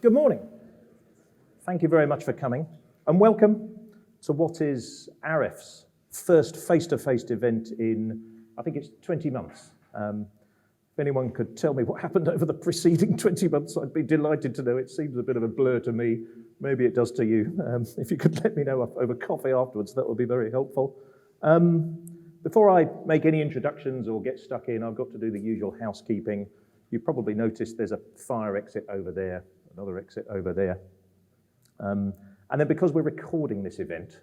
Good morning. Thank you very much for coming, and welcome to what is AREF's first face-to-face event in, I think it's 20 months. If anyone could tell me what happened over the preceding 20 months, I'd be delighted to know. It seems a bit of a blur to me. Maybe it does to you. If you could let me know over coffee afterwards, that would be very helpful. Before I make any introductions or get stuck in, I've got to do the usual housekeeping. You probably noticed there's a fire exit over there, another exit over there. And then because we're recording this event,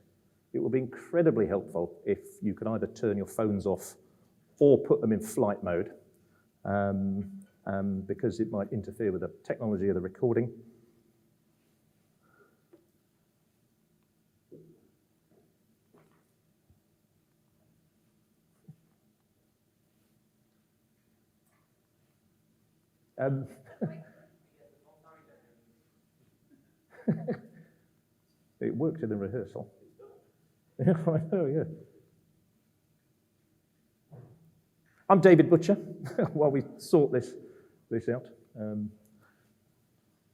it will be incredibly helpful if you can either turn your phones off or put them in flight mode, because it might interfere with the technology of the recording. It worked in the rehearsal. Yeah, I know, yeah. I'm David Butcher, while we sort this out. I'm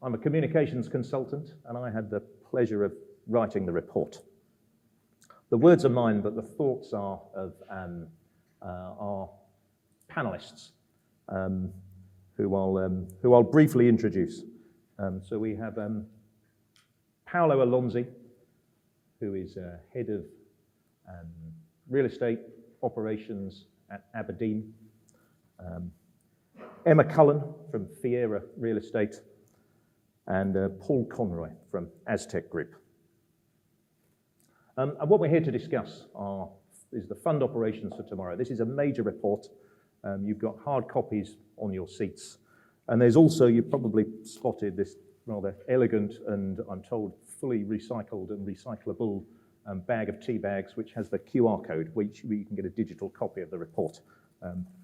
a communications consultant, and I had the pleasure of writing the report. The words are mine, but the thoughts are of our panelists, who I'll briefly introduce. So we have Paolo Alonzi, who is head of real estate operations at Aberdeen. Emma Cullen from Fiera Real Estate, and Paul Conroy from Aztec Group. And what we're here to discuss is the fund operations for tomorrow. This is a major report. You've got hard copies on your seats. And there's also, you've probably spotted this rather elegant and, I'm told, fully recycled and recyclable bag of tea bags, which has the QR code, which you can get a digital copy of the report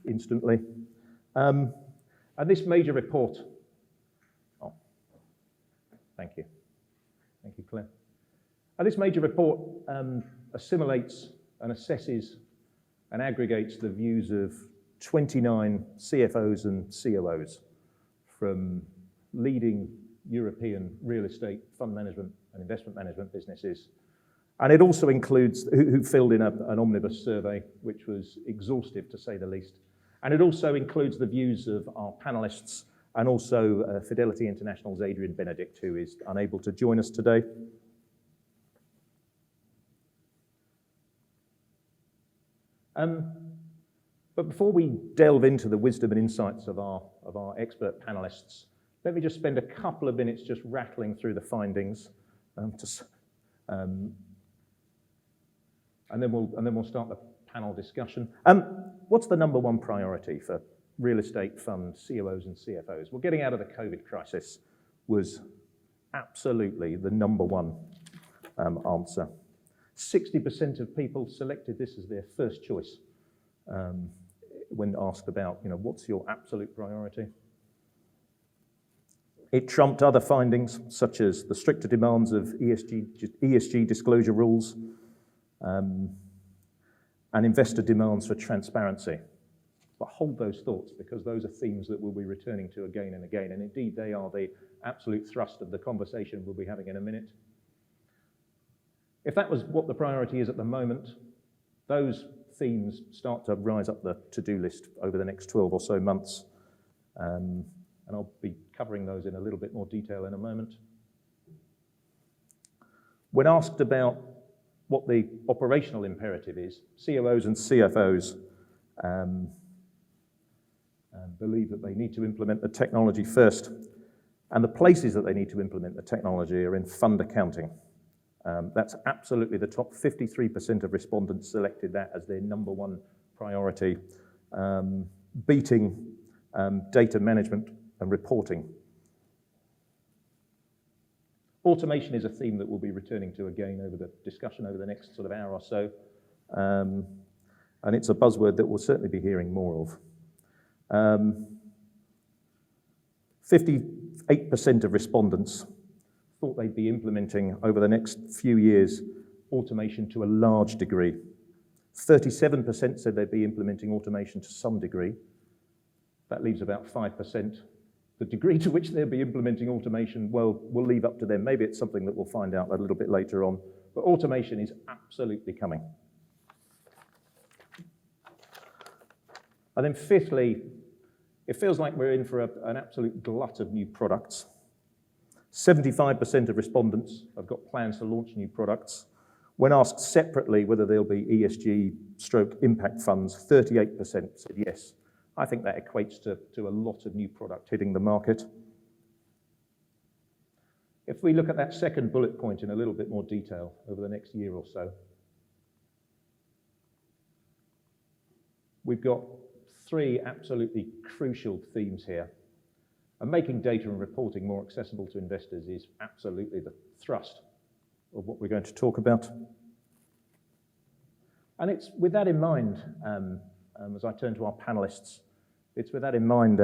instantly. And this major report, thank you, Claire. And this major report assimilates and assesses and aggregates the views of 29 CFOs and COOs from leading European real estate fund management and investment management businesses. And it also includes, who filled in an omnibus survey, which was exhaustive to say the least. And it also includes the views of our panelists and also Fidelity International's Adrian Benedict, who is unable to join us today. But before we delve into the wisdom and insights of our expert panelists, let me just spend a couple of minutes just rattling through the findings, and then we'll start the panel discussion. What's the number one priority for real estate fund COOs and CFOs? Well, getting out of the COVID crisis was absolutely the number one answer. 60% of people selected this as their first choice when asked about, what's your absolute priority? It trumped other findings, such as the stricter demands of ESG disclosure rules and investor demands for transparency. But hold those thoughts, because those are themes that we'll be returning to again and again, and indeed they are the absolute thrust of the conversation we'll be having in a minute. If that was what the priority is at the moment, those themes start to rise up the to-do list over the next 12 or so months. And I'll be covering those in a little bit more detail in a moment. When asked about what the operational imperative is, COOs and CFOs believe that they need to implement the technology first. And the places that they need to implement the technology are in fund accounting. That's absolutely the top. 53% of respondents selected that as their number one priority, beating data management and reporting. Automation is a theme that we'll be returning to again over the discussion over the next sort of hour or so. And it's a buzzword that we'll certainly be hearing more of. 58% of respondents thought they'd be implementing over the next few years automation to a large degree. 37% said they'd be implementing automation to some degree. That leaves about 5% The degree to which they'll be implementing automation, well, we'll leave up to them. Maybe it's something that we'll find out a little bit later on. But automation is absolutely coming. And then fifthly, it feels like we're in for an absolute glut of new products. 75% of respondents have got plans to launch new products. When asked separately whether there'll be ESG stroke impact funds, 38% said yes. I think that equates to a lot of new product hitting the market. If we look at that second bullet point in a little bit more detail over the next year or so, we've got three absolutely crucial themes here. And making data and reporting more accessible to investors is absolutely the thrust of what we're going to talk about. And it's with that in mind, as I turn to our panelists, it's with that in mind,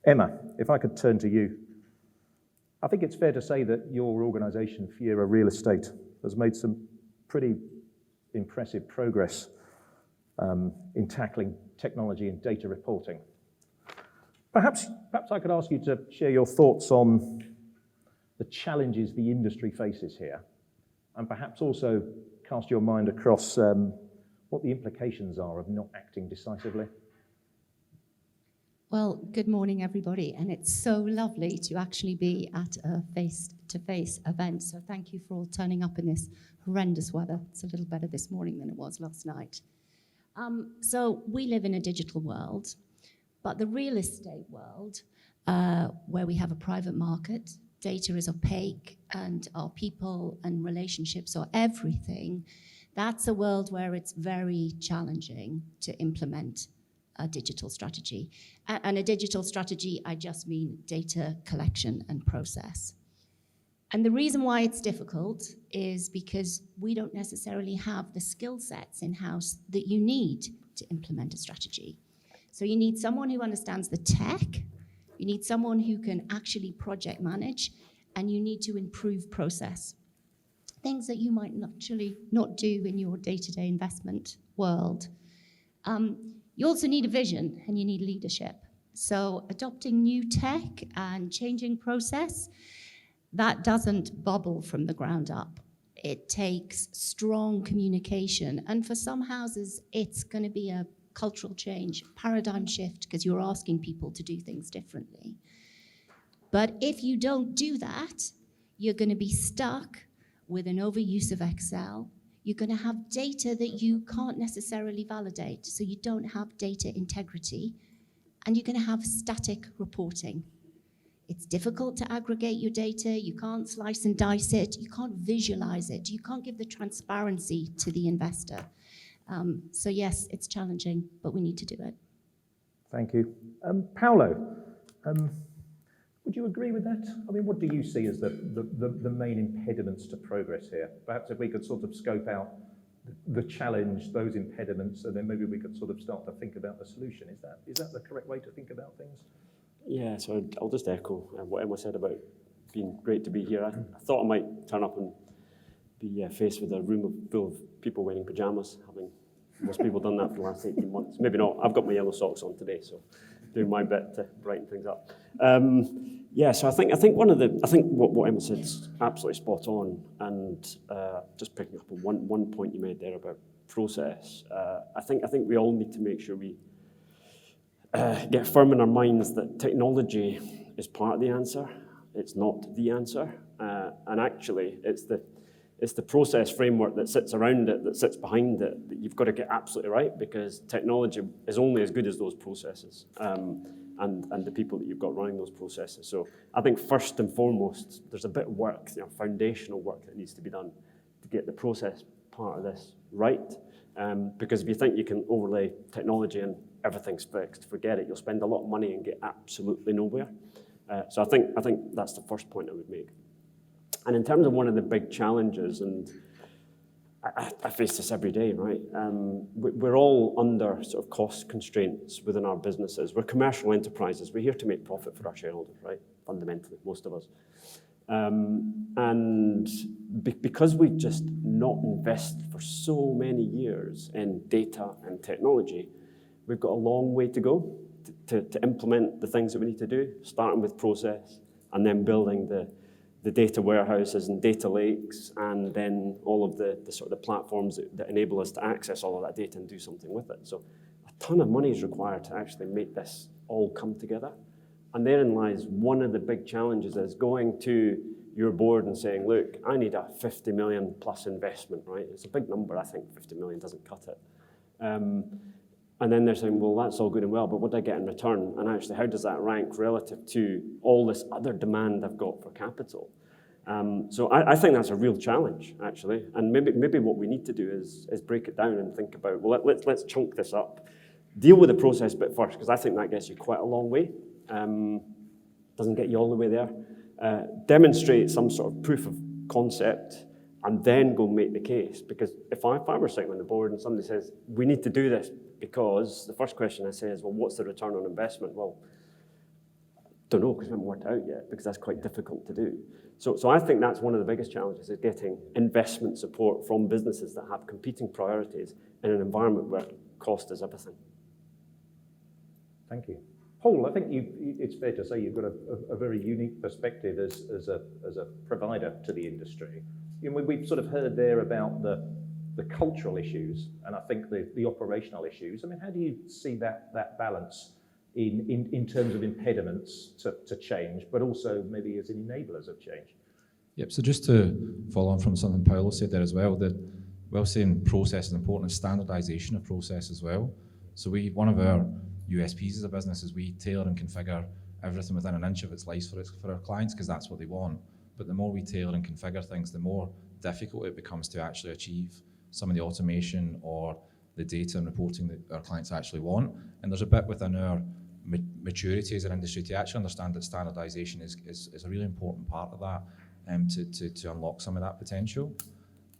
Emma, if I could turn to you. I think it's fair to say that your organisation, Fiera Real Estate, has made some pretty impressive progress in tackling technology and data reporting. Perhaps I could ask you to share your thoughts on the challenges the industry faces here, and perhaps also cast your mind across what the implications are of not acting decisively. Well, good morning, everybody, and it's so lovely to actually be at a face-to-face event, so thank you for all turning up in this horrendous weather. It's a little better this morning than it was last night. So we live in a digital world, but the real estate world, where we have a private market, data is opaque, and our people and relationships are everything, that's a world where it's very challenging to implement a digital strategy. And a digital strategy, I just mean data collection and process. And the reason why it's difficult is because we don't necessarily have the skill sets in-house that you need to implement a strategy. So you need someone who understands the tech, you need someone who can actually project manage, and you need to improve process. Things that you might actually not do in your day-to-day investment world. You also need a vision and you need leadership. So adopting new tech and changing process, that doesn't bubble from the ground up. It takes strong communication. And for some houses, it's going to be a cultural change, paradigm shift, because you're asking people to do things differently. But if you don't do that, you're going to be stuck with an overuse of Excel. You're going to have data that you can't necessarily validate, so you don't have data integrity, and you're going to have static reporting. It's difficult to aggregate your data, you can't slice and dice it, you can't visualize it, you can't give the transparency to the investor. So yes, it's challenging, but we need to do it. Thank you. Paolo, would you agree with that? I mean, what do you see as the main impediments to progress here? Perhaps if we could sort of scope out the challenge, those impediments, and then maybe we could sort of start to think about the solution. Is that the correct way to think about things? Yeah, so I'll just echo what Emma said about being great to be here. I thought I might turn up and be faced with a room full of people wearing pajamas, having most people done that for the last 18 months. Maybe not. I've got my yellow socks on today, so doing my bit to brighten things up. Yeah, so I think what Emma said is absolutely spot on, and just picking up on one point you made there about process. I think we all need to make sure we get firm in our minds that technology is part of the answer. It's not the answer, and actually it's the process framework that sits around it, that sits behind it, that you've got to get absolutely right, because technology is only as good as those processes and the people that you've got running those processes. So I think first and foremost, there's a bit of work, foundational work that needs to be done to get the process part of this right. Because if you think you can overlay technology and everything's fixed, forget it. You'll spend a lot of money and get absolutely nowhere. So I think that's the first point I would make. And in terms of one of the big challenges, and I face this every day, right? We're all under sort of cost constraints within our businesses. We're commercial enterprises. We're here to make profit for our shareholders, right? Fundamentally, most of us. And because we've just not invested for so many years in data and technology, we've got a long way to go to implement the things that we need to do, starting with process and then building the data warehouses and data lakes, and then all of the sort of the platforms that enable us to access all of that data and do something with it. So a ton of money is required to actually make this all come together. And therein lies one of the big challenges, is going to your board and saying, look, I need a 50 million plus investment, right? It's a big number. I think 50 million doesn't cut it. And then they're saying, well, that's all good and well, but what do I get in return? And actually, how does that rank relative to all this other demand I've got for capital? So I think that's a real challenge, actually. And maybe what we need to do is break it down and think about, well, let's chunk this up. Deal with the process bit first, because I think that gets you quite a long way. Doesn't get you all the way there. Demonstrate some sort of proof of concept, and then go make the case. Because if I were sitting on the board and somebody says, we need to do this, because the first question I say is, well, what's the return on investment? Well, don't know, because we haven't worked it out yet, because that's quite difficult to do. So I think that's one of the biggest challenges, is getting investment support from businesses that have competing priorities in an environment where cost is everything. Thank you. Paul, I think it's fair to say you've got a very unique perspective as a provider to the industry. You know, we've sort of heard there about the cultural issues, and I think the operational issues. I mean, how do you see that balance in terms of impediments to change, but also maybe as enablers of change? Yep, so just to follow on from something Paolo said there as well, that while saying process is important, is standardisation of process as well. So one of our USPs as a business is we tailor and configure everything within an inch of its life for our clients, because that's what they want. But the more we tailor and configure things, the more difficult it becomes to actually achieve some of the automation or the data and reporting that our clients actually want. And there's a bit within our maturity as an industry to actually understand that standardisation is a really important part of that, to unlock some of that potential.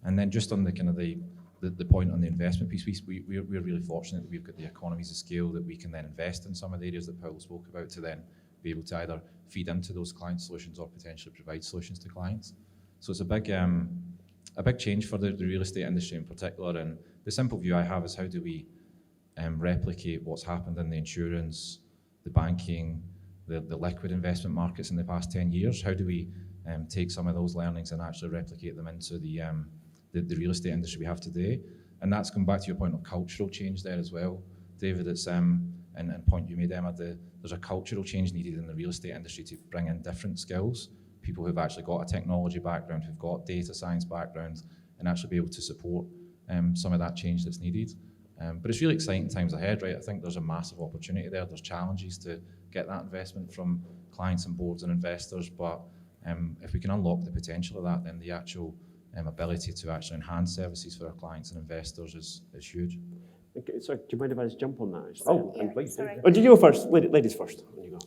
And then just on the kind of the point on the investment piece, we're really fortunate that we've got the economies of scale that we can then invest in some of the areas that Paul spoke about, to then be able to either feed into those client solutions or potentially provide solutions to clients. So it's a big change for the real estate industry in particular. And the simple view I have is, how do we replicate what's happened in the insurance, the banking, the liquid investment markets in the past 10 years? How do we take some of those learnings and actually replicate them into the real estate industry we have today? And that's come back to your point of cultural change there as well, David. It's and point you made, Emma, there's a cultural change needed in the real estate industry to bring in different skills, people who've actually got a technology background, who've got data science backgrounds, and actually be able to support some of that change that's needed. But it's really exciting times ahead, right? I think there's a massive opportunity there. There's challenges to get that investment from clients and boards and investors, but if we can unlock the potential of that, then the actual ability to actually enhance services for our clients and investors is huge. Okay, sorry, do you mind if I just jump on that? Actually? Oh, Yeah, please. sorry. Oh, did you go first? Ladies first. On you go.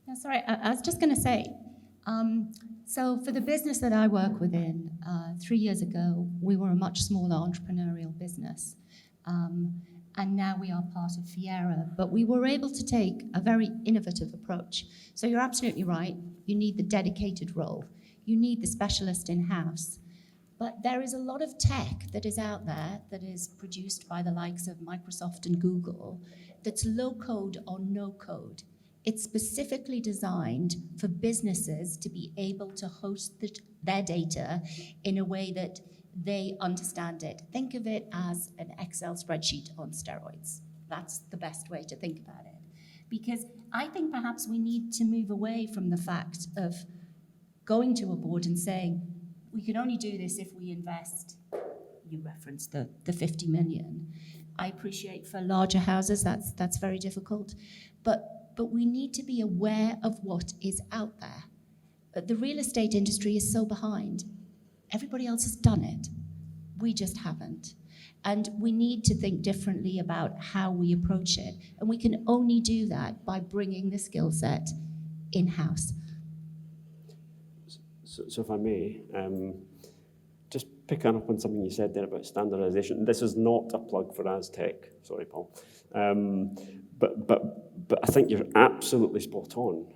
No, sorry, I was just going to say, so for the business that I work within, 3 years ago, we were a much smaller entrepreneurial business. And now we are part of Fiera, but we were able to take a very innovative approach. So you're absolutely right, you need the dedicated role, you need the specialist in-house, but there is a lot of tech that is out there that is produced by the likes of Microsoft and Google that's low code or no code. It's specifically designed for businesses to be able to host their data in a way that they understand it. Think of it as an Excel spreadsheet on steroids. That's the best way to think about it. Because I think perhaps we need to move away from the fact of going to a board and saying, we can only do this if we invest, you referenced the 50 million. I appreciate for larger houses, that's very difficult. But we need to be aware of what is out there. The real estate industry is so behind. Everybody else has done it. We just haven't. And we need to think differently about how we approach it. And we can only do that by bringing the skill set in-house. So if I may, just picking up on something you said there about standardisation. This is not a plug for Aztec. Sorry, Paul. But I think you're absolutely spot on.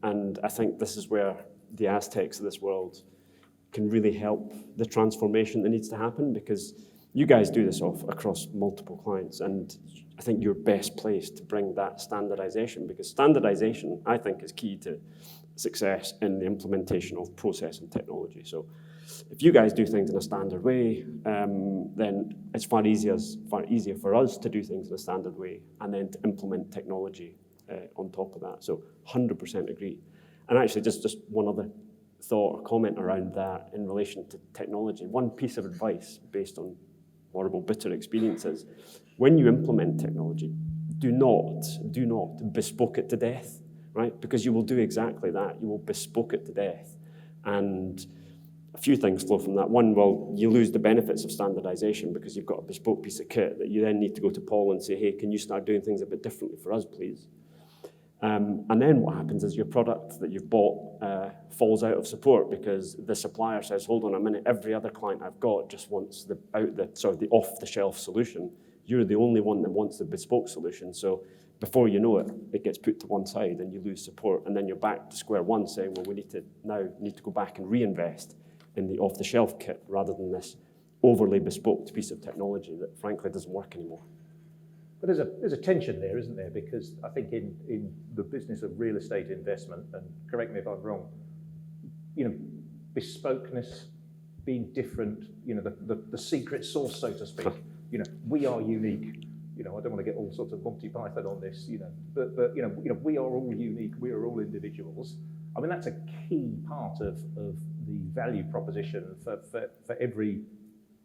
And I think this is where the Aztecs of this world can really help the transformation that needs to happen, because You guys do this across multiple clients, and I think you're best placed to bring that standardization, because standardization, I think, is key to success in the implementation of process and technology. So if you guys do things in a standard way, then it's far easier for us to do things in a standard way and then to implement technology on top of that. So 100% agree. And actually, just one other thought or comment around that in relation to technology. One piece of advice based on horrible, bitter experiences: when you implement technology, do not bespoke it to death, right? Because you will do exactly that. You will bespoke it to death. And a few things flow from that. One, well, you lose the benefits of standardization because you've got a bespoke piece of kit that you then need to go to Paul and say, hey, can you start doing things a bit differently for us, please? And then what happens is your product that you've bought falls out of support because the supplier says, hold on a minute, every other client I've got just wants the off-the-shelf solution. You're the only one that wants the bespoke solution. So before you know it, it gets put to one side and you lose support. And then you're back to square one saying, well, we need to go back and reinvest in the off-the-shelf kit rather than this overly bespoke piece of technology that frankly doesn't work anymore. But there's a tension there, isn't there? Because I think in the business of real estate investment, and correct me if I'm wrong, bespokeness, being different, the secret sauce, so to speak. We are unique. I don't want to get all sorts of Monty Python on this, but we are all unique. We are all individuals. I mean, that's a key part of the value proposition for every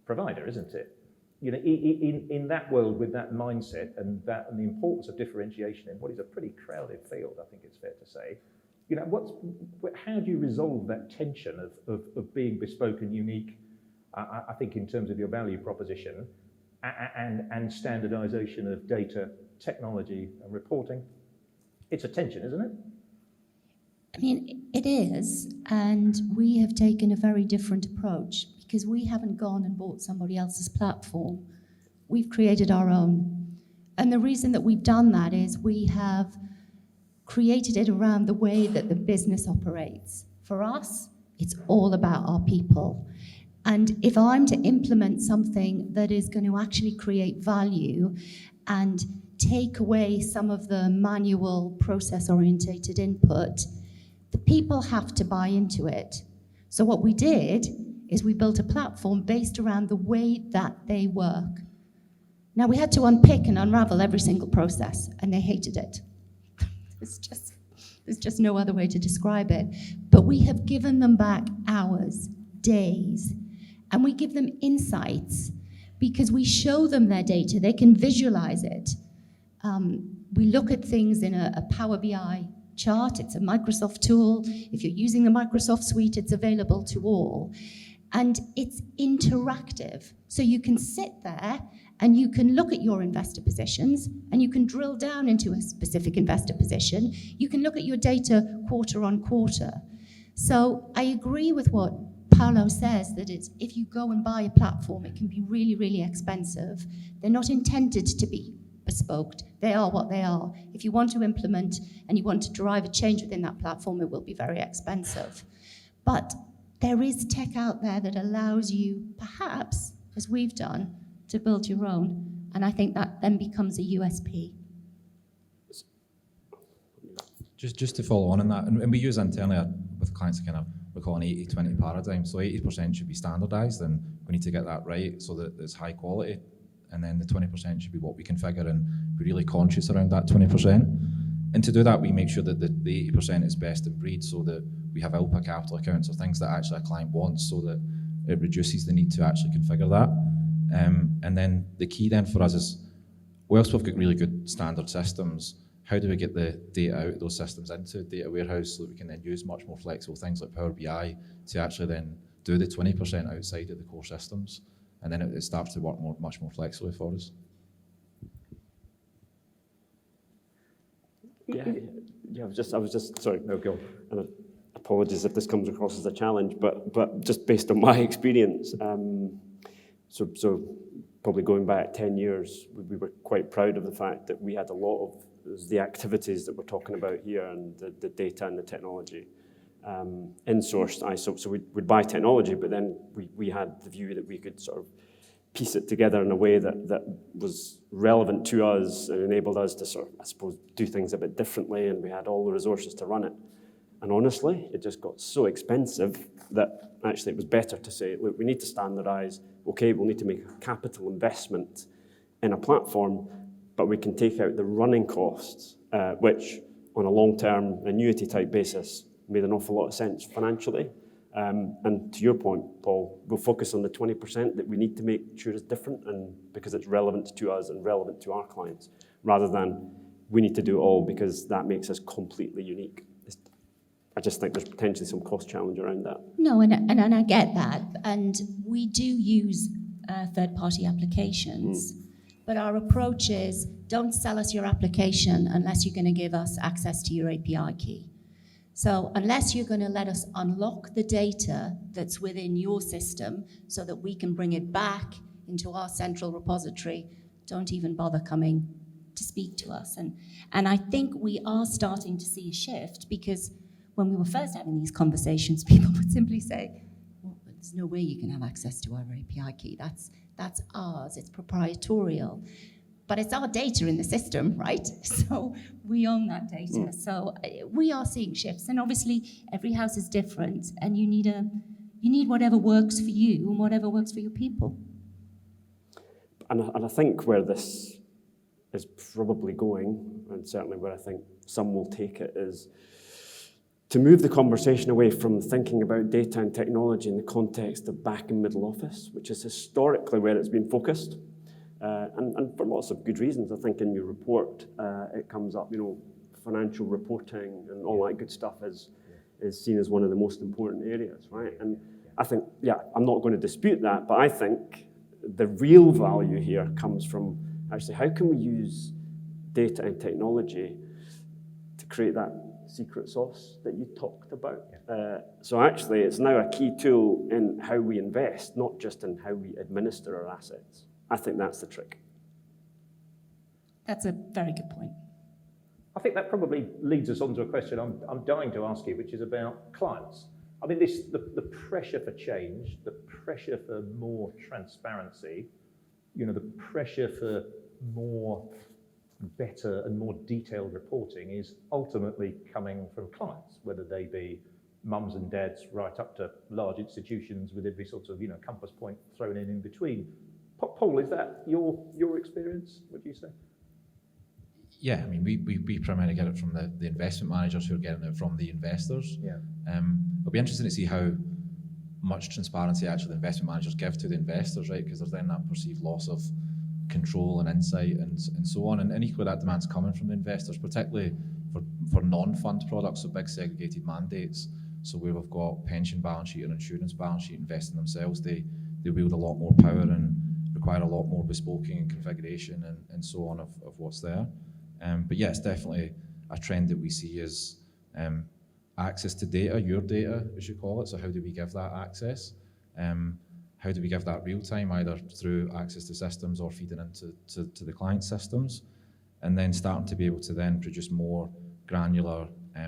provider, isn't it? In that world with that mindset and the importance of differentiation in what is a pretty crowded field, I think it's fair to say. How do you resolve that tension of being bespoke and unique? I think in terms of your value proposition and standardization of data, technology, and reporting, it's a tension, isn't it? I mean, it is, and we have taken a very different approach because we haven't gone and bought somebody else's platform. We've created our own. And the reason that we've done that is we have created it around the way that the business operates. For us, it's all about our people. And if I'm to implement something that is going to actually create value and take away some of the manual process-orientated input, the people have to buy into it. So what we did is we built a platform based around the way that they work. Now, we had to unpick and unravel every single process, and they hated it. There's just no other way to describe it. But we have given them back hours, days, and we give them insights because we show them their data. They can visualize it. We look at things in a Power BI chart. It's a Microsoft tool. If you're using the Microsoft suite, it's available to all. And it's interactive. So you can sit there and you can look at your investor positions and you can drill down into a specific investor position. You can look at your data quarter on quarter. So I agree with what Paolo says, that if you go and buy a platform, it can be really, really expensive. They're not intended to be bespoke. They are what they are. If you want to implement and you want to drive a change within that platform, it will be very expensive. But there is tech out there that allows you, perhaps, as we've done, to build your own. And I think that then becomes a USP. Just to follow on that, and we use internally with clients we call an 80-20 paradigm. So 80% should be standardized, and we need to get that right so that it's high quality. And then the 20% should be what we configure, and be really conscious around that 20%. And to do that, we make sure that the 80% is best in breed, so that we have ALPA capital accounts or things that actually a client wants, so that it reduces the need to actually configure that. And then the key then for us is, whilst we've got really good standard systems, how do we get the data out of those systems into a data warehouse so that we can then use much more flexible things like Power BI to actually then do the 20% outside of the core systems, and then it starts to work much more flexibly for us. Yeah, I was just sorry. No, go on. And apologies if this comes across as a challenge, but just based on my experience, so probably going back 10 years, we were quite proud of the fact that we had a lot of the activities that we're talking about here and the data and the technology insourced. So we'd buy technology, but then we had the view that we could sort of piece it together in a way that was relevant to us and enabled us to sort of, I suppose, do things a bit differently, and we had all the resources to run it. And honestly, it just got so expensive that actually it was better to say, look, we need to standardize. Okay, we'll need to make a capital investment in a platform, but we can take out the running costs, which on a long-term annuity type basis made an awful lot of sense financially. And to your point, Paul, we'll focus on the 20% that we need to make sure is different, and because it's relevant to us and relevant to our clients, rather than we need to do it all because that makes us completely unique. I just think there's potentially some cost challenge around that. No, and I get that. And we do use third-party applications, but our approach is don't sell us your application unless you're going to give us access to your API key. So unless you're going to let us unlock the data that's within your system so that we can bring it back into our central repository, don't even bother coming to speak to us. And I think we are starting to see a shift, because when we were first having these conversations, people would simply say, well, there's no way you can have access to our API key. That's ours, it's proprietorial. But it's our data in the system, right? So we own that data. So we are seeing shifts. And obviously, every house is different, and you need whatever works for you and whatever works for your people. And I think where this is probably going, and certainly where I think some will take it, is to move the conversation away from thinking about data and technology in the context of back and middle office, which is historically where it's been focused. And for lots of good reasons. I think in your report, it comes up, financial reporting and all that good stuff is seen as one of the most important areas, right? And I think, I'm not going to dispute that, but I think the real value here comes from actually how can we use data and technology to create that secret sauce that you talked about. So actually, it's now a key tool in how we invest, not just in how we administer our assets. I think that's the trick. That's a very good point. I think that probably leads us on to a question I'm dying to ask you, which is about clients. I mean, the pressure for change, the pressure for more transparency, the pressure for more, better and more detailed reporting is ultimately coming from clients, whether they be mums and dads right up to large institutions with every sort of compass point thrown in between. Paul, is that your experience? What do you say? Yeah, I mean, we primarily get it from the investment managers who are getting it from the investors. Yeah. It'll be interesting to see how much transparency actually the investment managers give to the investors, right? Because there's then that perceived loss of control and insight and so on. And equally that demand's coming from the investors, particularly for non-fund products, so big segregated mandates. So where we've got pension balance sheet and insurance balance sheet investing themselves, they wield a lot more power and require a lot more bespoking and configuration and so on of what's there. But yeah, it's definitely a trend that we see is access to data, your data, we should call it. So how do we give that access? How do we give that real time, either through access to systems or feeding into to the client systems? And then starting to be able to then produce more granular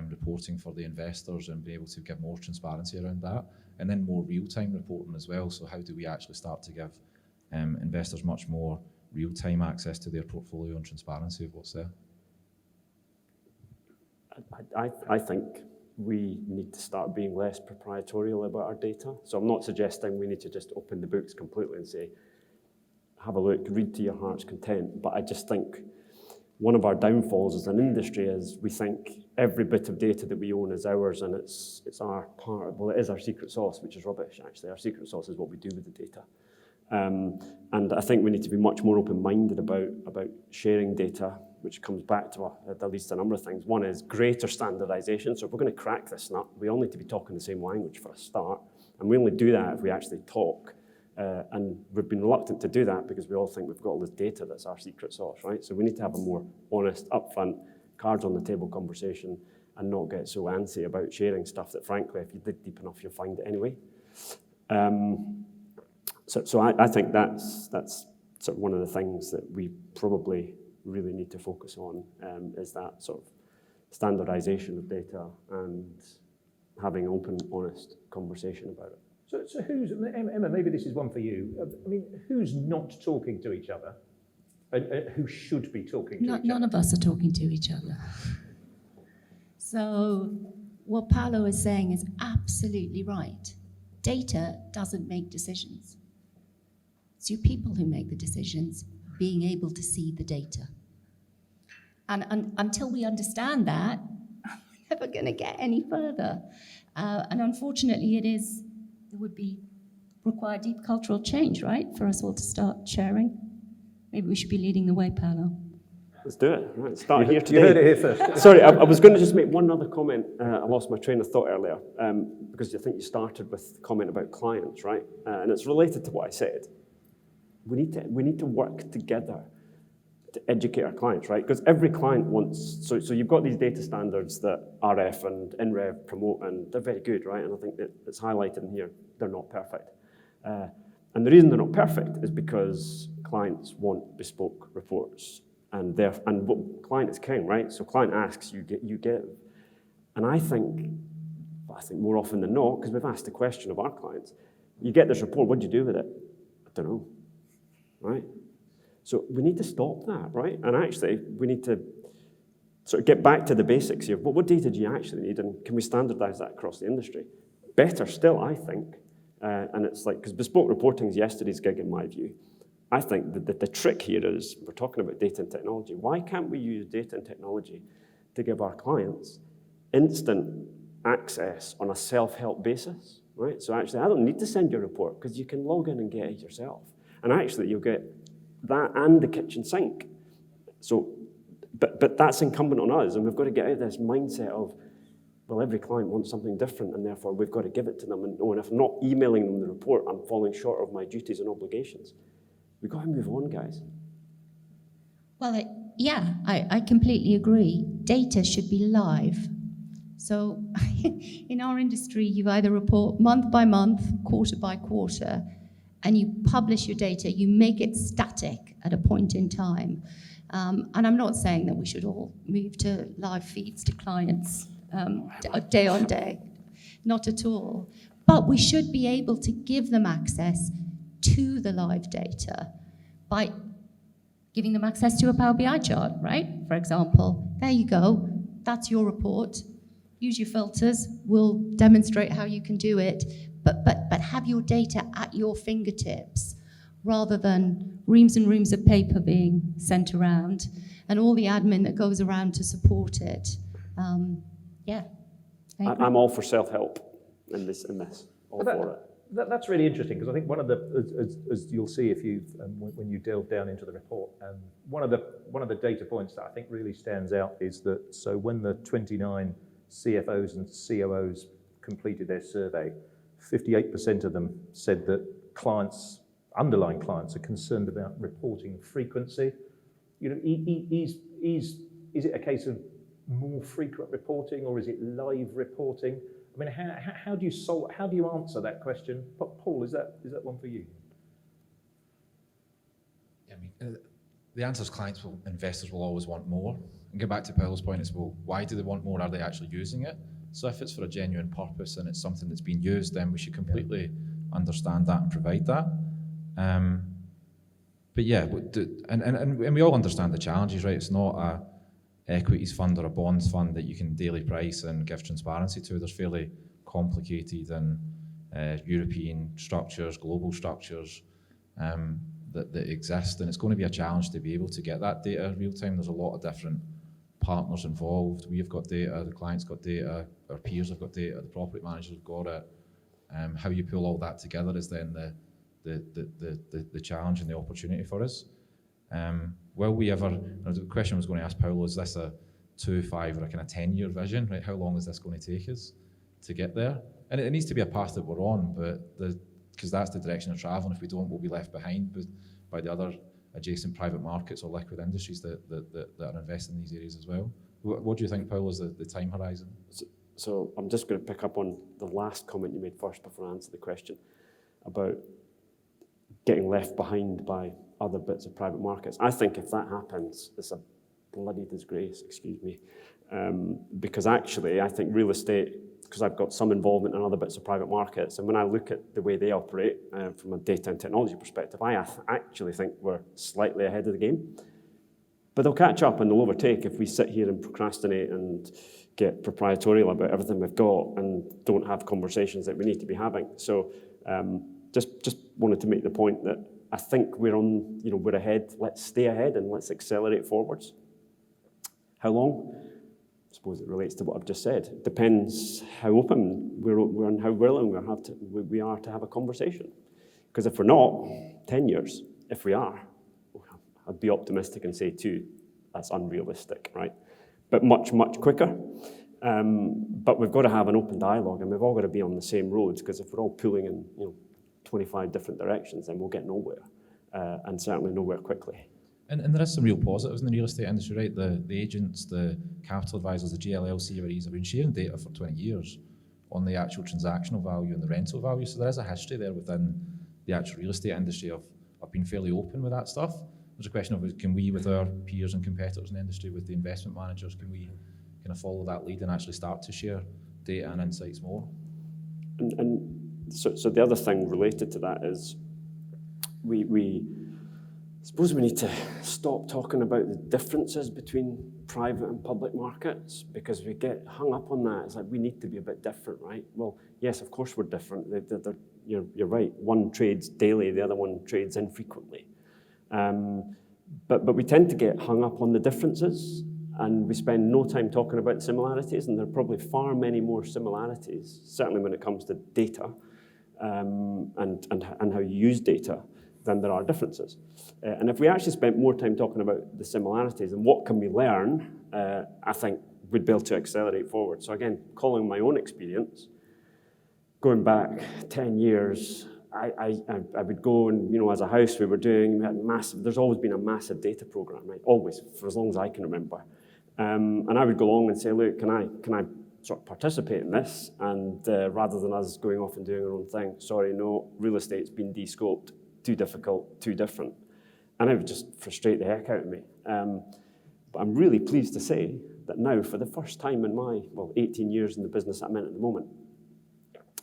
reporting for the investors and be able to give more transparency around that. And then more real-time reporting as well. So how do we actually start to give investors much more real-time access to their portfolio and transparency of what's there? I think we need to start being less proprietorial about our data. So I'm not suggesting we need to just open the books completely and say, have a look, read to your heart's content. But I just think one of our downfalls as an industry is we think every bit of data that we own is ours and it's our part. Well, it is our secret sauce, which is rubbish, actually. Our secret sauce is what we do with the data. And I think we need to be much more open-minded about sharing data, which comes back to at least a number of things. One is greater standardization. So if we're going to crack this nut, we all need to be talking the same language for a start. And we only do that if we actually talk. And we've been reluctant to do that because we all think we've got all this data that's our secret sauce, right? So we need to have a more honest, upfront, cards on the table conversation and not get so antsy about sharing stuff that, frankly, if you dig deep enough, you'll find it anyway. So I think that's sort of one of the things that we probably really need to focus on is that sort of standardization of data and having open, honest conversation about it. So who's, Emma, maybe this is one for you. I mean, who's not talking to each other and who should be talking to each other? None of us are talking to each other. So what Paolo is saying is absolutely right. Data doesn't make decisions. It's you people who make the decisions, being able to see the data. And until we understand that, we're never going to get any further. And unfortunately, it would require deep cultural change, right, for us all to start sharing. Maybe we should be leading the way, Paolo. Let's do it. Right, start here today. You heard it here first. Sorry, I was going to just make one other comment. I lost my train of thought earlier because I think you started with a comment about clients, right? And it's related to what I said. We need to work together to educate our clients, right? Because every client wants, so you've got these data standards that AREF and INREV promote, and they're very good, right? And I think that it's highlighted in here, they're not perfect. And the reason they're not perfect is because clients want bespoke reports. And client is king, right? So client asks, you give. And I think more often than not, because we've asked the question of our clients, you get this report, what do you do with it? I don't know, right? So we need to stop that, right? And actually, we need to sort of get back to the basics here. But what data do you actually need? And can we standardize that across the industry? Better still, I think. And it's like, because bespoke reporting is yesterday's gig in my view. I think that the trick here is, we're talking about data and technology. Why can't we use data and technology to give our clients instant access on a self-help basis, right? So actually, I don't need to send you a report because you can log in and get it yourself. And actually, you'll get that and the kitchen sink. So, but that's incumbent on us, and we've got to get out of this mindset of, well, every client wants something different, and therefore we've got to give it to them. And if I'm not emailing them the report, I'm falling short of my duties and obligations. We've got to move on, guys. Well, I completely agree. Data should be live. So in our industry, you either report month by month, quarter by quarter, and you publish your data, you make it static at a point in time. And I'm not saying that we should all move to live feeds to clients day on day, not at all. But we should be able to give them access to the live data by giving them access to a Power BI chart, right? For example, there you go, that's your report. Use your filters, we'll demonstrate how you can do it, but have your data at your fingertips rather than reams and reams of paper being sent around and all the admin that goes around to support it. I'm all for self-help in this, all for it. That's really interesting because I think one of the, as you'll see if you when you delve down into the report, one of the data points that I think really stands out is that so when the 29 CFOs and COOs completed their survey, 58% of them said that underlying clients are concerned about reporting frequency. You know, is it a case of more frequent reporting or is it live reporting? I mean, how do you answer that question? Paul, is that one for you? I mean, the answer is investors will always want more. And go back to Paolo's point as well, why do they want more? Are they actually using it? So if it's for a genuine purpose and it's something that's been used, then we should completely understand that and provide that. But yeah, and we all understand the challenges, right? It's not a equities fund or a bonds fund that you can daily price and give transparency to. There's fairly complicated and European structures, global structures that exist, and it's going to be a challenge to be able to get that data real time. There's a lot of different partners involved. We've got data, the client's got data, our peers have got data, the property managers have got it. How you pull all that together is then the challenge and the opportunity for us. Will we ever, the question I was going to ask Paolo, is this a 2, 5 or a kind of 10-year vision, right? How long is this going to take us to get there? And it needs to be a path that we're on, but because that's the direction of travel, and if we don't, we'll be left behind by the other adjacent private markets or liquid industries that are investing in these areas as well. What do you think, Paolo, is the time horizon? So I'm just going to pick up on the last comment you made first before I answer the question about getting left behind by other bits of private markets. I think if that happens, it's a bloody disgrace, excuse me, because actually I think real estate because I've got some involvement in other bits of private markets, and when I look at the way they operate from a data and technology perspective, I actually think we're slightly ahead of the game. But they'll catch up and they'll overtake if we sit here and procrastinate and get proprietorial about everything we've got and don't have conversations that we need to be having. So just wanted to make the point that I think we're ahead. Let's stay ahead and let's accelerate forwards. How long? I suppose it relates to what I've just said. It depends how open we're and how willing we are to have a conversation. Because if we're not, 10 years. If we are, I'd be optimistic and say 2. That's unrealistic, right? But much, much quicker. But we've got to have an open dialogue, and we've all got to be on the same roads, because if we're all pulling in 25 different directions, then we'll get nowhere, and certainly nowhere quickly. And there is some real positives in the real estate industry, right? The agents, the capital advisors, the GLL, CREs have been sharing data for 20 years on the actual transactional value and the rental value. So there is a history there within the actual real estate industry of being fairly open with that stuff. There's a question of, can we, with our peers and competitors in the industry, with the investment managers, can we kind of follow that lead and actually start to share data and insights more? And so the other thing related to that is we suppose we need to stop talking about the differences between private and public markets, because we get hung up on that. It's like, we need to be a bit different, right? Well, yes, of course we're different. You're right. One trades daily, the other one trades infrequently. But we tend to get hung up on the differences, and we spend no time talking about the similarities, and there are probably far many more similarities, certainly when it comes to data and how you use data, than there are differences. And if we actually spent more time talking about the similarities and what can we learn, I think we'd be able to accelerate forward. So again, calling my own experience, going back 10 years, I would go and, as a house we had there's always been a massive data program, right? Always, for as long as I can remember. And I would go along and say, look, can I sort of participate in this? And rather than us going off and doing our own thing, sorry, no, real estate's been de-scoped, too difficult, too different. And it would just frustrate the heck out of me. But I'm really pleased to say that now, for the first time in my 18 years in the business I'm in at the moment,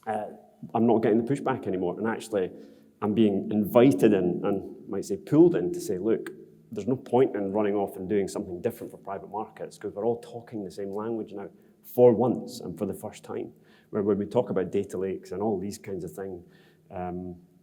I'm not getting the pushback anymore. And actually, I'm being invited in, and might say pulled in, to say, look, there's no point in running off and doing something different for private markets, because we're all talking the same language now for once and for the first time. Where when we talk about data lakes and all these kinds of things,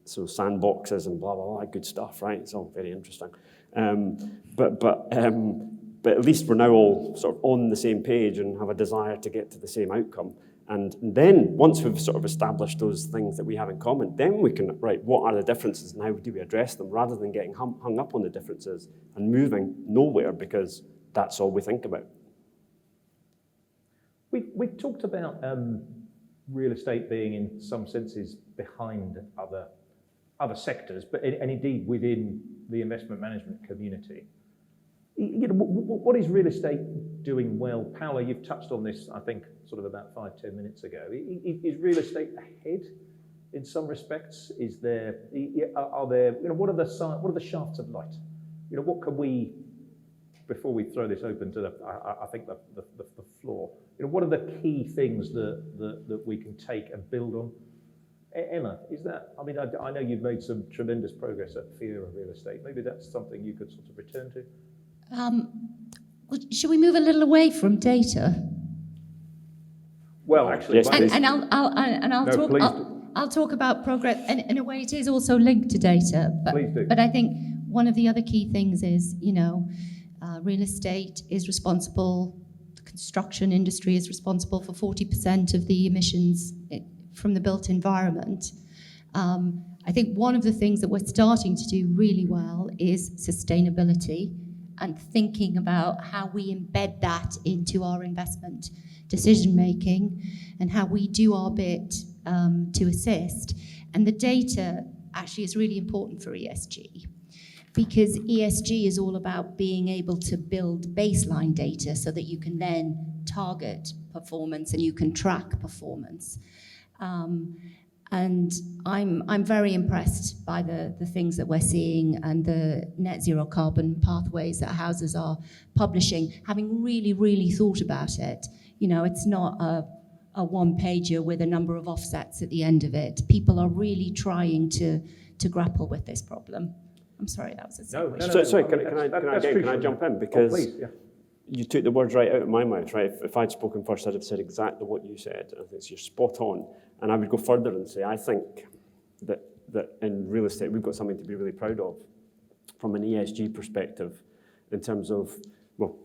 so sandboxes and blah, blah, blah, good stuff, right? It's all very interesting. But at least we're now all sort of on the same page and have a desire to get to the same outcome. And then once we've sort of established those things that we have in common, then we can, right, what are the differences and how do we address them, rather than getting hung up on the differences and moving nowhere because that's all we think about. We talked about real estate being in some senses behind other sectors, and indeed within the investment management community. What is real estate doing well? Paolo, you've touched on this, I think, sort of about 5-10 minutes ago. Is real estate ahead in some respects? Are there? What are the shafts of light? What can we, before we throw this open to the floor? What are the key things that we can take and build on? Emma, is that? I mean, I know you've made some tremendous progress at Fiera Real Estate. Maybe that's something you could sort of return to. Should we move a little away from data? Well, actually, yes, I'll talk about progress, and in a way, it is also linked to data. Please do. But I think one of the other key things is, real estate is responsible. The construction industry is responsible for 40% of the emissions from the built environment. I think one of the things that we're starting to do really well is sustainability, and thinking about how we embed that into our investment decision making and how we do our bit to assist. And the data actually is really important for ESG, because ESG is all about being able to build baseline data so that you can then target performance and you can track performance. And I'm very impressed by the things that we're seeing and the net zero carbon pathways that houses are publishing, having really, really thought about it. It's not a a one-pager with a number of offsets at the end of it. People are really trying to grapple with this problem. I'm sorry, that was a segue. Sorry, can I jump in? Because please, yeah. you took the words right out of my mouth, right? If I'd spoken first, I'd have said exactly what you said. I think you're spot on. And I would go further and say, I think that in real estate, we've got something to be really proud of from an ESG perspective in terms of, well,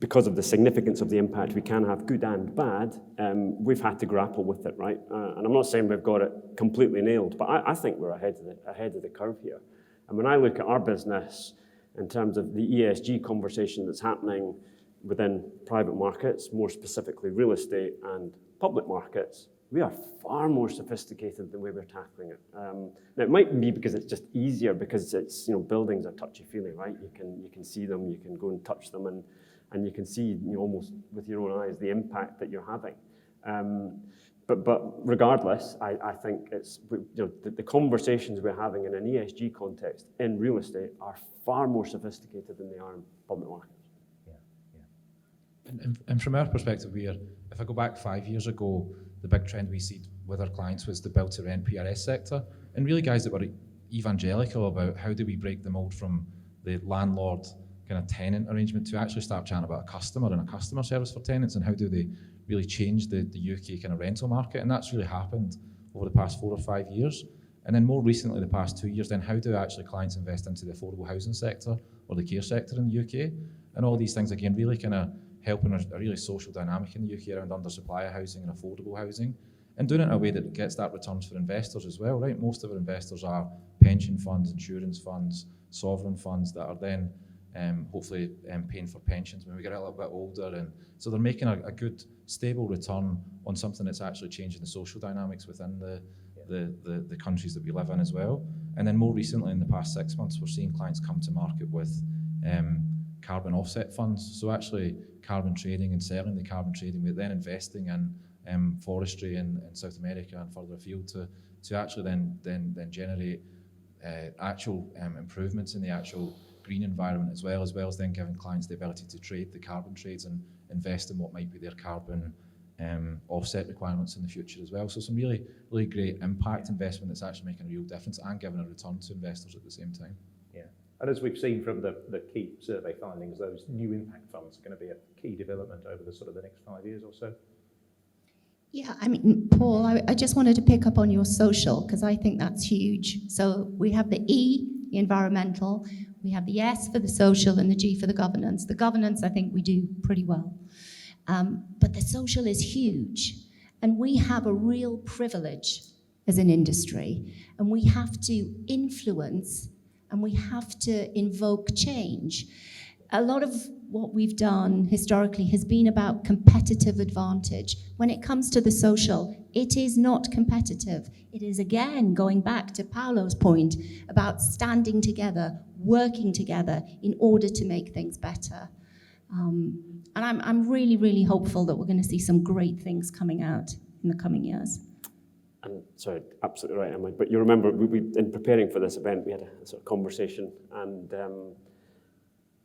because of the significance of the impact we can have, good and bad, we've had to grapple with it, right? And I'm not saying we've got it completely nailed, but I think we're ahead of the curve here. And when I look at our business in terms of the ESG conversation that's happening within private markets, more specifically real estate and public markets, we are far more sophisticated than we were tackling it. Now it might be because it's just easier, because it's, buildings are touchy-feely, right? You can see them, you can go and touch them, and you can see, almost with your own eyes the impact that you're having. But regardless, I think it's, the conversations we're having in an ESG context in real estate are far more sophisticated than they are in public markets. And from our perspective, if I go back 5 years ago, the big trend we see with our clients was the build-to-rent PRS sector, and really guys that were evangelical about how do we break the mold from the landlord kind of tenant arrangement to actually start chatting about a customer and a customer service for tenants, and how do they really change the UK kind of rental market. And that's really happened over the past 4 or 5 years. And then more recently, the past 2 years, then how do actually clients invest into the affordable housing sector or the care sector in the UK? And all these things, again, really kind of helping a really social dynamic in the UK around undersupply of housing and affordable housing, and doing it in a way that gets that returns for investors as well, right? Most of our investors are pension funds, insurance funds, sovereign funds that are then hopefully paying for pensions when we get a little bit older, and so they're making a good stable return on something that's actually changing the social dynamics within the countries that we live in as well. And then more recently, in the past 6 months, we're seeing clients come to market with carbon offset funds, so actually carbon trading and selling the carbon trading, we're then investing in forestry in South America and further afield to actually then generate actual improvements in the actual green environment, as well as then giving clients the ability to trade the carbon trades and invest in what might be their carbon offset requirements in the future as well. So some really, really great impact investment that's actually making a real difference and giving a return to investors at the same time. Yeah, and as we've seen from the key survey findings, those new impact funds are going to be a key development over the next 5 years or so. Yeah, I mean, Paul, I just wanted to pick up on your social, because I think that's huge. So we have the E, the environmental, we have the S for the social, and the G for the governance. The governance, I think we do pretty well. But the social is huge. And we have a real privilege as an industry. And we have to influence and we have to invoke change. A lot of what we've done historically has been about competitive advantage. When it comes to the social, it is not competitive. It is, again, going back to Paolo's point about standing together, working together in order to make things better. And I'm really, really hopeful that we're going to see some great things coming out in the coming years. And sorry, absolutely right, Emily. But you remember, we in preparing for this event, we had a sort of conversation, and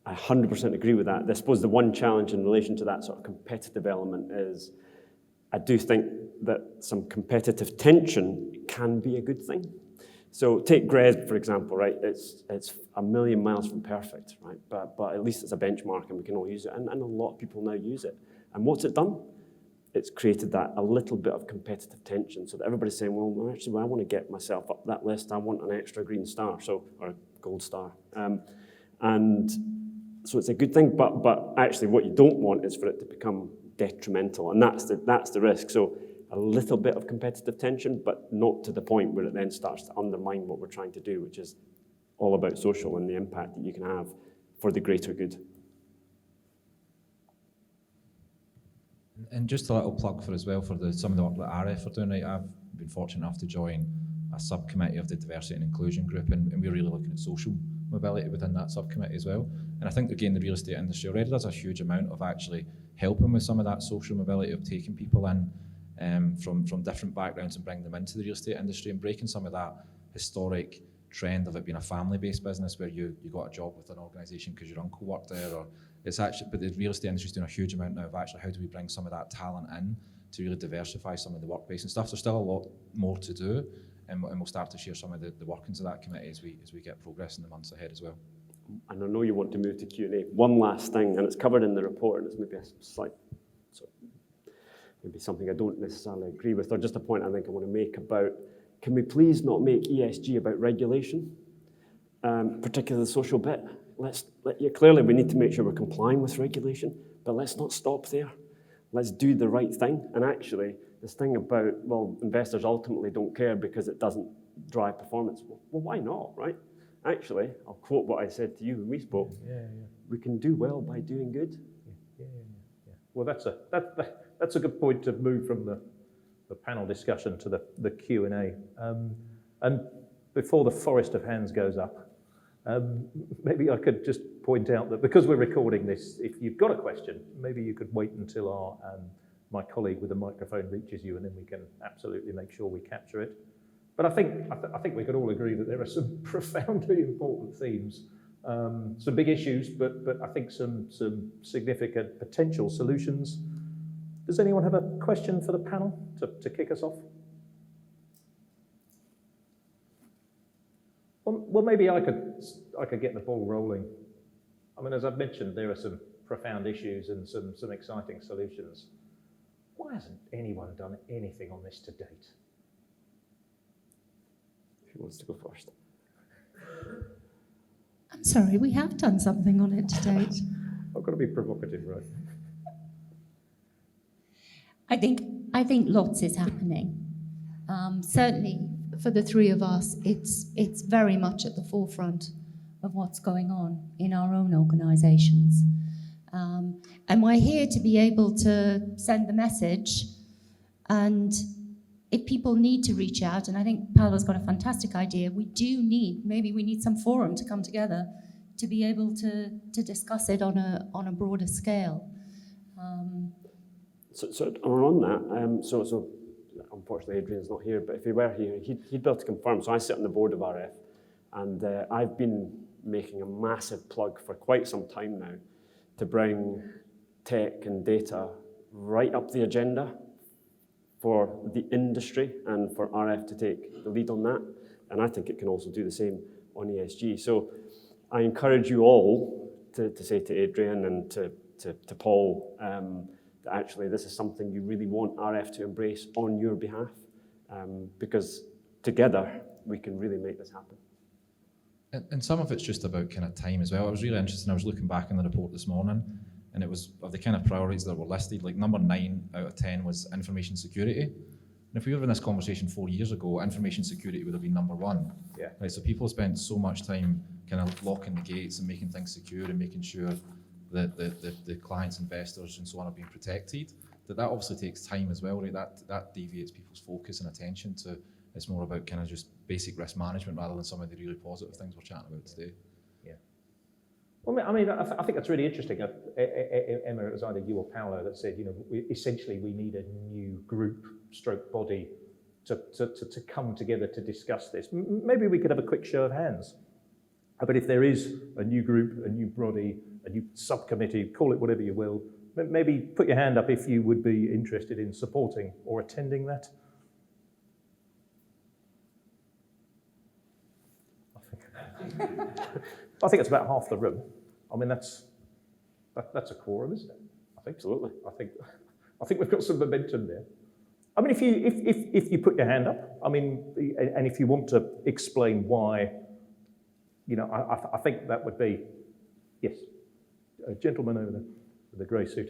I 100% agree with that. I suppose the one challenge in relation to that sort of competitive element is I do think that some competitive tension can be a good thing. So take GRESB, for example, right? It's a million miles from perfect, right? But at least it's a benchmark and we can all use it. And a lot of people now use it. And what's it done? It's created that a little bit of competitive tension so that everybody's saying, well, actually, I want to get myself up that list. I want an extra green star, or a gold star. And so it's a good thing, but actually what you don't want is for it to become detrimental, and that's the risk. So a little bit of competitive tension, but not to the point where it then starts to undermine what we're trying to do, which is all about social and the impact that you can have for the greater good. And just a little plug for some of the work that AREF are doing. Right, I've been fortunate enough to join a subcommittee of the Diversity and Inclusion Group, and we're really looking at social mobility within that subcommittee as well. And I think, again, the real estate industry already does a huge amount of actually helping with some of that social mobility, of taking people in from different backgrounds and bringing them into the real estate industry and breaking some of that historic trend of it being a family-based business where you got a job with an organisation because your uncle worked there, or it's actually, but the real estate industry is doing a huge amount now of actually how do we bring some of that talent in to really diversify some of the work-based and stuff. There's still a lot more to do, and we'll start to share some of the workings of that committee as we get progress in the months ahead as well. And I know you want to move to Q&A. One last thing, and it's covered in the report, and it's maybe a slight, maybe something I don't necessarily agree with, or just a point I think I want to make about, can we please not make ESG about regulation, particularly the social bit? Clearly we need to make sure we're complying with regulation, but let's not stop there. Let's do the right thing. And actually, this thing about, well, investors ultimately don't care because it doesn't drive performance. Well, why not, right? Actually, I'll quote what I said to you when we spoke. We can do well by doing good. Well, that's a good point to move from the panel discussion to the Q&A. And before the forest of hands goes up, maybe I could just point out that because we're recording this, if you've got a question, maybe you could wait until my colleague with the microphone reaches you, and then we can absolutely make sure we capture it. But I think we could all agree that there are some profoundly important themes, some big issues, but I think some significant potential solutions. Does anyone have a question for the panel to kick us off? Well, maybe I could get the ball rolling. I mean, as I've mentioned, there are some profound issues and some exciting solutions. Why hasn't anyone done anything on this to date? Who wants to go first? I'm sorry, we have done something on it to date. I've got to be provocative, right? I think lots is happening. Certainly for the three of us, it's very much at the forefront of what's going on in our own organisations. And we're here to be able to send the message, and if people need to reach out, and I think Paolo's got a fantastic idea, we need some forum to come together to be able to discuss it on a broader scale. So on that, so unfortunately Adrian's not here, but if he were here, he'd be able to confirm. So I sit on the board of AREF, and I've been making a massive plug for quite some time now to bring tech and data right up the agenda for the industry and for AREF to take the lead on that. And I think it can also do the same on ESG. So I encourage you all to say to Adrian and to Paul that actually this is something you really want AREF to embrace on your behalf, because together we can really make this happen. And some of it's just about kind of time as well. I was really interested, I was looking back in the report this morning, and it was of the kind of priorities that were listed, like number 9 out of 10 was information security. And if we were in this conversation 4 years ago, information security would have been number 1. Yeah. Right, so people spent so much time kind of locking the gates and making things secure and making sure that the clients, investors and so on are being protected, that obviously takes time as well, right? That deviates people's focus and attention to, it's more about kind of just basic risk management rather than some of the really positive things we're chatting about today. Yeah. Well, I mean, I think that's really interesting. Emma, it was either you or Paolo that said, essentially we need a new group, stroke body, to come together to discuss this. Maybe we could have a quick show of hands. But if there is a new group, a new body, a new subcommittee, call it whatever you will, maybe put your hand up if you would be interested in supporting or attending that. I think it's about half the room. I mean, that's a quorum, isn't it? I think Absolutely. I think we've got some momentum there. I mean, if you put your hand up, I mean, and if you want to explain why, I think that would be, yes, a gentleman over there with the grey suit.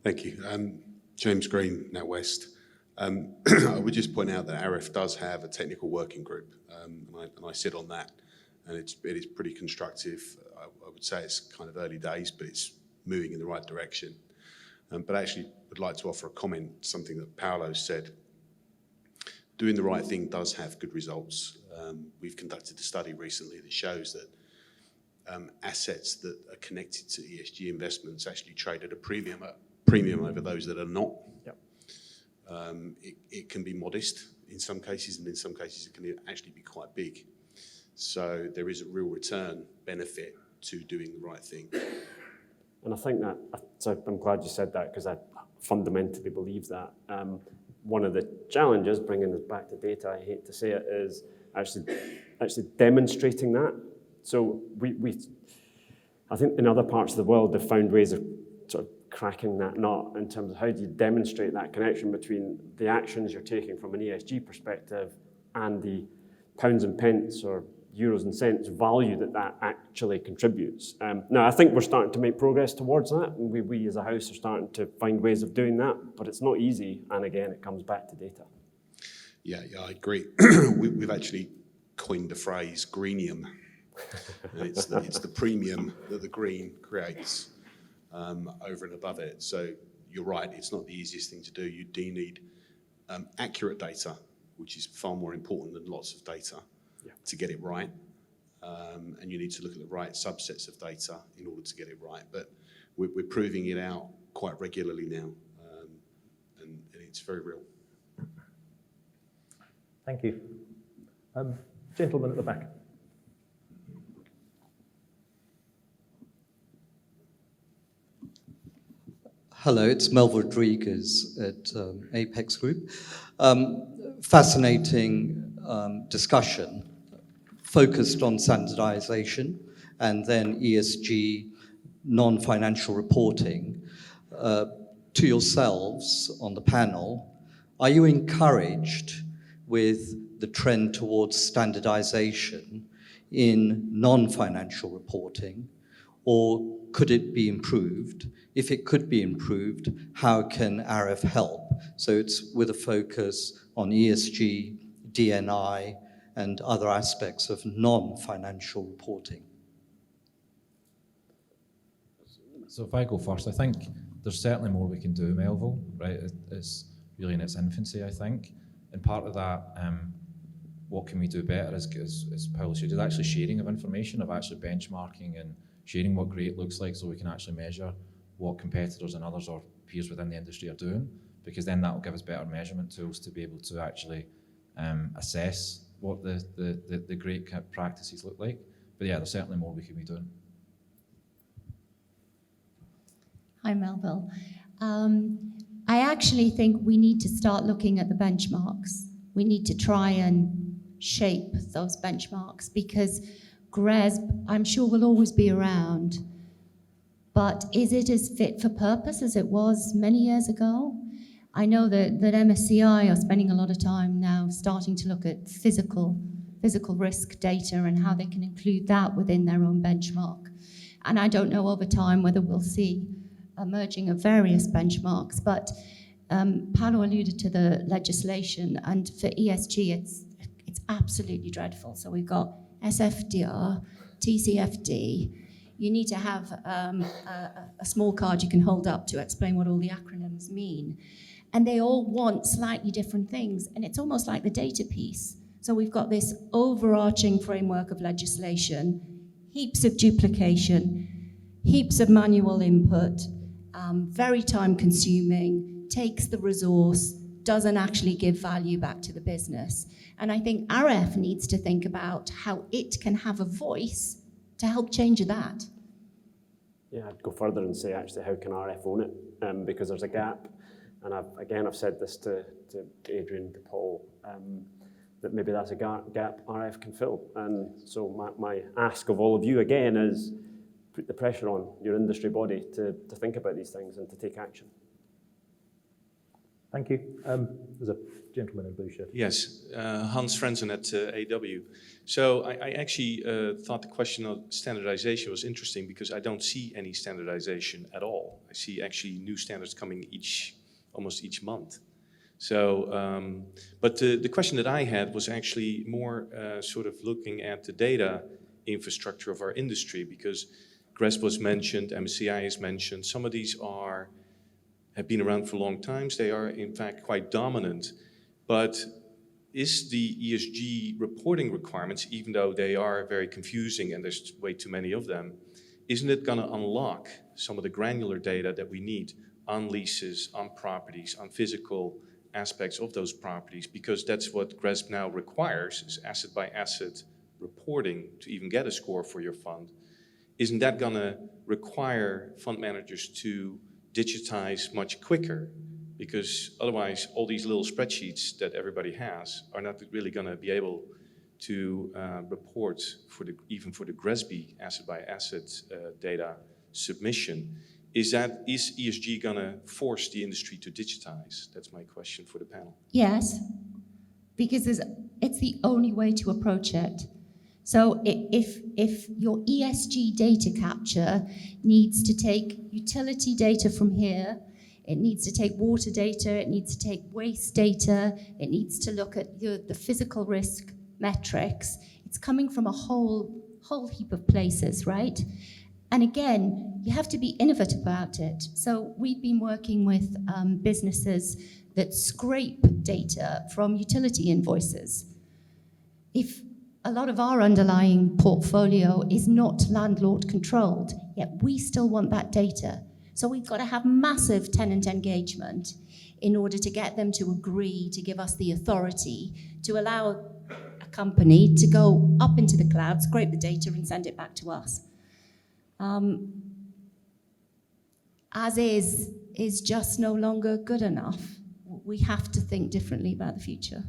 Thank you. James Green, NatWest. I would just point out that AREF does have a technical working group, and I sit on that, and it is pretty constructive. I would say it's kind of early days, but it's moving in the right direction. But I actually would like to offer a comment, something that Paolo said. Doing the right thing does have good results. We've conducted a study recently that shows that assets that are connected to ESG investments actually trade at a premium over those that are not. Yep. It can be modest in some cases, and in some cases it can actually be quite big. So there is a real return benefit to doing the right thing. And I think that, so I'm glad you said that, because I fundamentally believe that. One of the challenges, bringing this back to data, I hate to say it, is actually demonstrating that. So I think in other parts of the world, they've found ways of sort of cracking that nut in terms of how do you demonstrate that connection between the actions you're taking from an ESG perspective and the pounds and pence or euros and cents value that actually contributes. Now, I think we're starting to make progress towards that, and we as a house are starting to find ways of doing that, but it's not easy, and again, it comes back to data. Yeah, I agree. We've actually coined the phrase greenium. And it's the premium that the green creates over and above it. So you're right, it's not the easiest thing to do. You do need accurate data, which is far more important than lots of data to get it right. And you need to look at the right subsets of data in order to get it right. But we're proving it out quite regularly now, and it's very real. Thank you. Gentleman at the back. Hello, it's Mel Rodriguez at Apex Group. Fascinating discussion focused on standardization and then ESG non-financial reporting. To yourselves on the panel, are you encouraged with the trend towards standardization in non-financial reporting, or could it be improved? If it could be improved, how can AREF help? So it's with a focus on ESG, D&I, and other aspects of non-financial reporting. So if I go first, I think there's certainly more we can do, Melville, right? It's really in its infancy, I think. And part of that, what can we do better, as Paul said, is actually sharing of information, of actually benchmarking and sharing what great looks like, so we can actually measure what competitors and others or peers within the industry are doing, because then that will give us better measurement tools to be able to actually assess what the great practices look like. But yeah, there's certainly more we can be doing. Hi, Melville. I actually think we need to start looking at the benchmarks. We need to try and shape those benchmarks, because GRESB, I'm sure, will always be around, but is it as fit for purpose as it was many years ago? I know that MSCI are spending a lot of time now starting to look at physical risk data and how they can include that within their own benchmark. And I don't know over time whether we'll see a merging of various benchmarks, but Paolo alluded to the legislation, and for ESG, it's absolutely dreadful. So we've got SFDR, TCFD. You need to have a small card you can hold up to explain what all the acronyms mean. And they all want slightly different things, and it's almost like the data piece. So we've got this overarching framework of legislation, heaps of duplication, heaps of manual input, very time consuming, takes the resource, doesn't actually give value back to the business. And I think AREF needs to think about how it can have a voice to help change that. Yeah, I'd go further and say, actually, how can RF own it? Because there's a gap, and I've said this to Adrian, to Paul, that maybe that's a gap RF can fill. And so my ask of all of you again is put the pressure on your industry body to think about these things and to take action. Thank you. There's a gentleman in blue shirt. Yes, Hans Frenzen at AW. So I actually thought the question of standardization was interesting, because I don't see any standardization at all. I see actually new standards coming almost each month. So, but the question that I had was actually more sort of looking at the data infrastructure of our industry, because GRESB was mentioned, MSCI is mentioned. Some of these have been around for long times. They are in fact quite dominant. But is the ESG reporting requirements, even though they are very confusing and there's way too many of them, isn't it going to unlock some of the granular data that we need on leases, on properties, on physical aspects of those properties? Because that's what GRESB now requires, is asset by asset reporting to even get a score for your fund. isn't that going to require fund managers to digitize much quicker? Because otherwise, all these little spreadsheets that everybody has are not really going to be able to report even for the GRESB asset by asset data submission. Is ESG going to force the industry to digitize? That's my question for the panel. Yes, because it's the only way to approach it. So if your ESG data capture needs to take utility data from here, it needs to take water data, it needs to take waste data, it needs to look at the physical risk metrics. It's coming from a whole heap of places, right? And again, you have to be innovative about it. So we've been working with businesses that scrape data from utility invoices. If a lot of our underlying portfolio is not landlord controlled, yet we still want that data. So we've got to have massive tenant engagement in order to get them to agree to give us the authority to allow a company to go up into the cloud, scrape the data and send it back to us. As is just no longer good enough. We have to think differently about the future.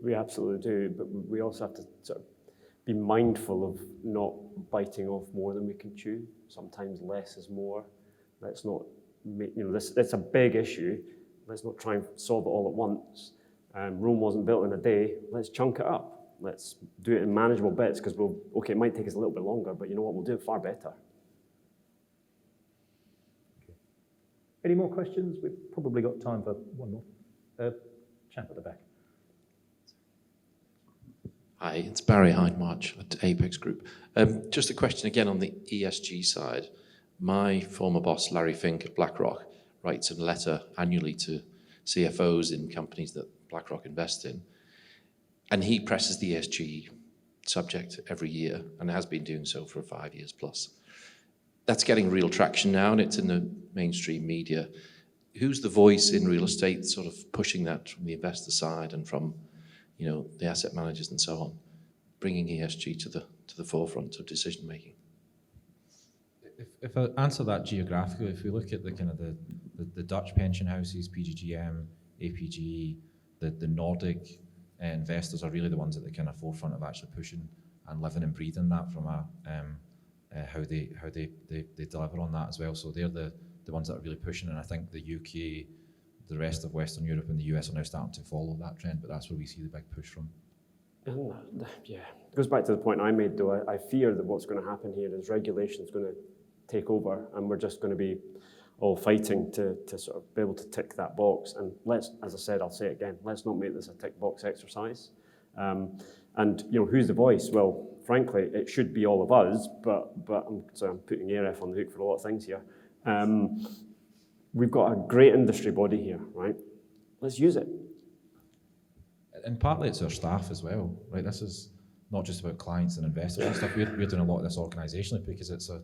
We absolutely do, but we also have to sort of be mindful of not biting off more than we can chew. Sometimes less is more. Let's not make, that's a big issue. Let's not try and solve it all at once. Rome wasn't built in a day. Let's chunk it up. Let's do it in manageable bits, because it might take us a little bit longer, but you know what, we'll do it far better. Any more questions? We've probably got time for one more. Chap at the back. Hi, it's Barry Hyde-March at Apex Group. Just a question again on the ESG side. My former boss, Larry Fink at BlackRock, writes a letter annually to CFOs in companies that BlackRock invest in. And he presses the ESG subject every year and has been doing so for 5 years plus. That's getting real traction now, and it's in the mainstream media. Who's the voice in real estate sort of pushing that from the investor side and from the asset managers and so on, bringing ESG to the forefront of decision making? If I answer that geographically, if we look at the kind of the Dutch pension houses, PGGM, APG, the Nordic investors are really the ones at the kind of forefront of actually pushing and living and breathing that from how they deliver on that as well. So they're the ones that are really pushing, and I think the UK, the rest of Western Europe and the US are now starting to follow that trend, but that's where we see the big push from. Yeah, it goes back to the point I made though. I fear that what's going to happen here is regulation is going to take over, and we're just going to be all fighting to sort of be able to tick that box. And let's, as I said, I'll say it again, let's not make this a tick box exercise. And who's the voice? Well, frankly, it should be all of us, but I'm putting AREF on the hook for a lot of things here. We've got a great industry body here, right? Let's use it. And partly it's our staff as well, right? This is not just about clients and investors and stuff. We're doing a lot of this organisationally because it's a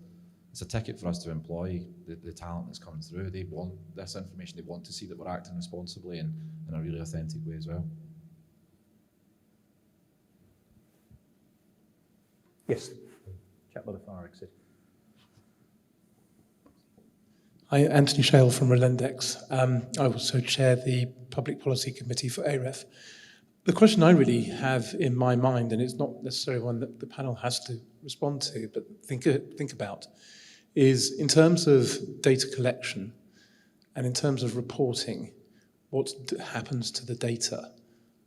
ticket for us to employ the talent that's coming through. They want this information. They want to see that we're acting responsibly and in a really authentic way as well. Yes, chap by the fire exit. Hi, Anthony Shale from Relendex. I also chair the Public Policy Committee for AREF. The question I really have in my mind, and it's not necessarily one that the panel has to respond to, but think about, is in terms of data collection and in terms of reporting, what happens to the data?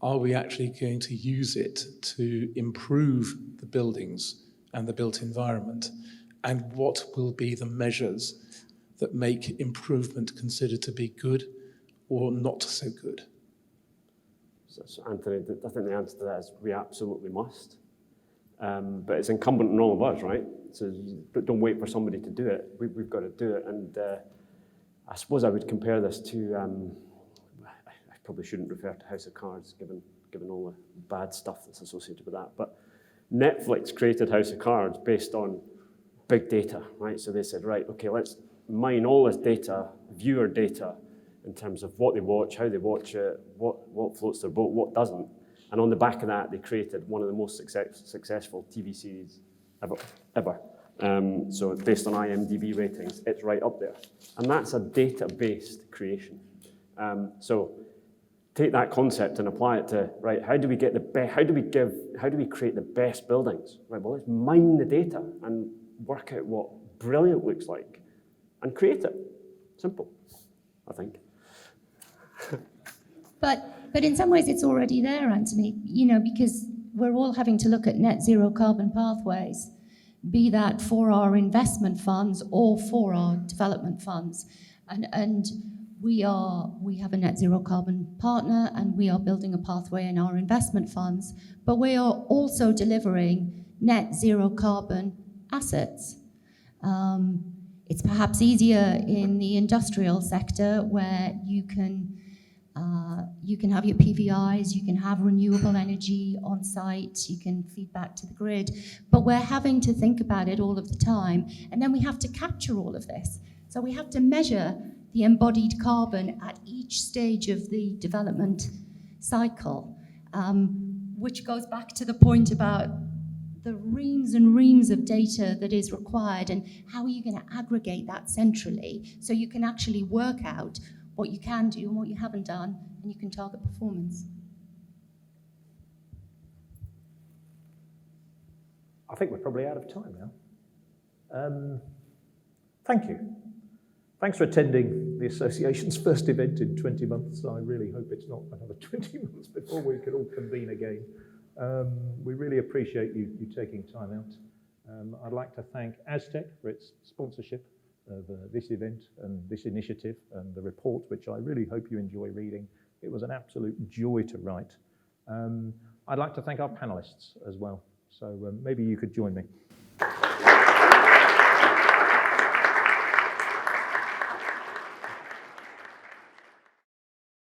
Are we actually going to use it to improve the buildings and the built environment? And what will be the measures that make improvement considered to be good or not so good? So Anthony, I think the answer to that is we absolutely must. But it's incumbent on all of us, right? So don't wait for somebody to do it. We've got to do it. And I suppose I would compare this to, I probably shouldn't refer to House of Cards, given all the bad stuff that's associated with that. But Netflix created House of Cards based on big data, right? So they said, right, okay, let's mine all this data, viewer data, in terms of what they watch, how they watch it, what floats their boat, what doesn't. And on the back of that, they created one of the most successful TV series ever. So based on IMDb ratings, it's right up there. And that's a data-based creation. So take that concept and apply it to, right, how do we create the best buildings? Right, well, let's mine the data and work out what brilliant looks like and create it. Simple, I think. But in some ways it's already there, Anthony, because we're all having to look at net zero carbon pathways, be that for our investment funds or for our development funds. And we have a net zero carbon partner, and we are building a pathway in our investment funds, but we are also delivering net zero carbon assets. It's perhaps easier in the industrial sector, where you can have your PVIs, you can have renewable energy on site, you can feed back to the grid, but we're having to think about it all of the time, and then we have to capture all of this. So we have to measure the embodied carbon at each stage of the development cycle, which goes back to the point about the reams and reams of data that is required, and how are you going to aggregate that centrally so you can actually work out what you can do and what you haven't done, and you can target performance. I think we're probably out of time now. Thank you. Thanks for attending the association's first event in 20 months. I really hope it's not another 20 months before we can all convene again. We really appreciate you taking time out. I'd like to thank Aztec for its sponsorship of this event and this initiative and the report, which I really hope you enjoy reading. It was an absolute joy to write. I'd like to thank our panelists as well. So maybe you could join me.